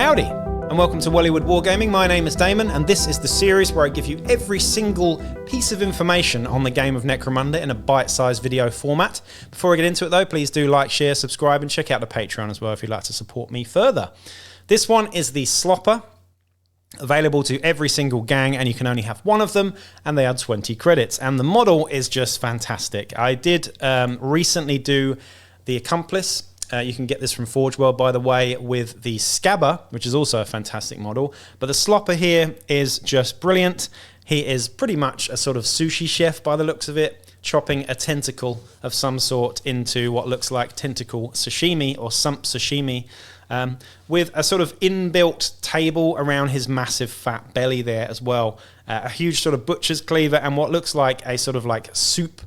Howdy, and welcome to Whollywood Wargaming. My name is Damon, and this is the series where I give you every single piece of information on the game of Necromunda in a bite-sized video format. Before I get into it though, please do like, share, subscribe, and check out the Patreon as well if you'd like to support me further. This one is the Slopper, available to every single gang, and you can only have one of them, and they are 20 credits. And the model is just fantastic. I did recently do the Accomplice. You can get this from Forge World, by the way, with the Scabber, which is also a fantastic model. But the Slopper here is just brilliant. He is pretty much a sort of sushi chef by the looks of it, chopping a tentacle of some sort into what looks like tentacle sashimi or sump sashimi, with a sort of inbuilt table around his massive fat belly there as well. A huge sort of butcher's cleaver and what looks like a sort of like soup,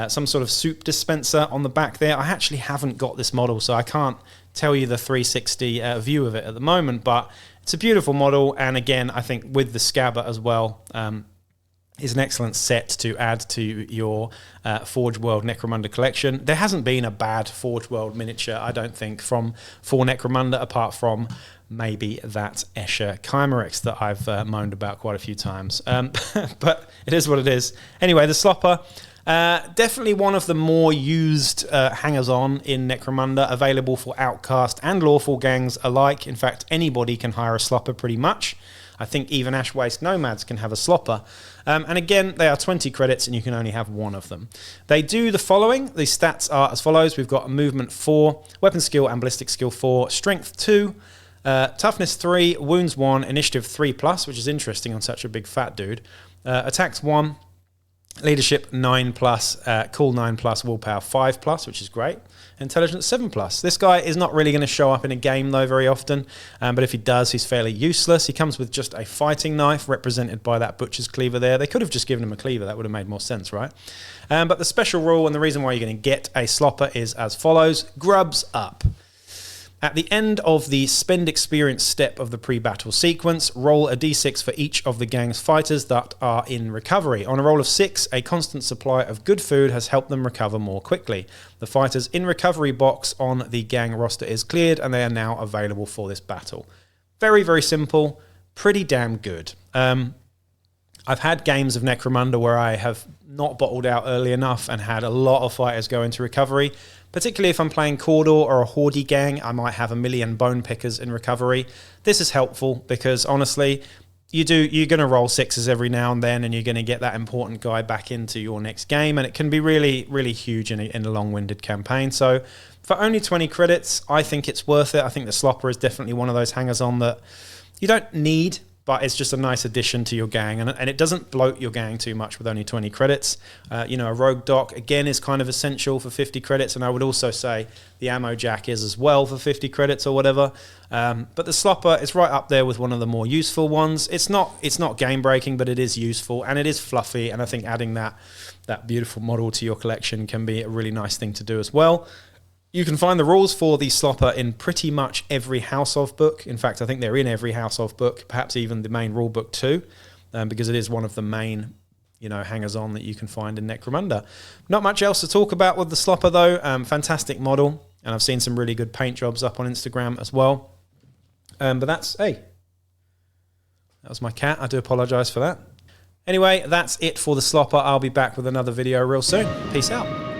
some sort of soup dispenser on the back there. I actually haven't got this model, so I can't tell you the 360 view of it at the moment, but it's a beautiful model. And again, I think with the Scabber as well, is an excellent set to add to your Forge World Necromunda collection. There hasn't been a bad Forge World miniature, I don't think, for Necromunda, apart from maybe that Escher Chimerex that I've moaned about quite a few times. But it is what it is. Anyway, the Slopper, definitely one of the more used hangers-on in Necromunda, available for Outcast and Lawful gangs alike. In fact, anybody can hire a Slopper pretty much. I think even Ash Waste Nomads can have a Slopper. And again, they are 20 credits and you can only have one of them. They do the following. The stats are as follows. We've got movement 4, weapon skill and ballistic skill 4, strength 2, toughness 3, wounds 1, initiative 3+, which is interesting on such a big fat dude, attacks 1, leadership 9+, cool 9+, willpower 5+, which is great. Intelligence 7+. This guy is not really going to show up in a game though very often, but if he does, he's fairly useless. He comes with just a fighting knife represented by that butcher's cleaver there. They could have just given him a cleaver. That would have made more sense, right? But the special rule and the reason why you're going to get a Slopper is as follows. Grubs up. At the end of the spend experience step of the pre-battle sequence, roll a d6 for each of the gang's fighters that are in recovery. On a roll of 6, a constant supply of good food has helped them recover more quickly. The fighters in recovery box on the gang roster is cleared and they are now available for this battle. Very, very simple, pretty damn good. I've had games of Necromunda where I have not bottled out early enough and had a lot of fighters go into recovery. Particularly if I'm playing Cawdor or a Horde gang, I might have a million bone pickers in recovery. This is helpful because honestly, you're going to roll 6s every now and then and you're going to get that important guy back into your next game, and it can be really, really huge in a long-winded campaign. So for only 20 credits, I think it's worth it. I think the Slopper is definitely one of those hangers-on that you don't need, but it's just a nice addition to your gang, and it doesn't bloat your gang too much with only 20 credits. You know, a Rogue Doc, again, is kind of essential for 50 credits, and I would also say the Ammo Jack is as well for 50 credits or whatever. But the Slopper is right up there with one of the more useful ones. It's not game-breaking, but it is useful, and it is fluffy, and I think adding that beautiful model to your collection can be a really nice thing to do as well. You can find the rules for the Slopper in pretty much every House of book. In fact, I think they're in every House of book, perhaps even the main rule book too, because it is one of the main, hangers-on that you can find in Necromunda. Not much else to talk about with the Slopper though. Fantastic model, and I've seen some really good paint jobs up on Instagram as well. But that was my cat. I do apologise for that. Anyway, that's it for the Slopper. I'll be back with another video real soon. Peace out.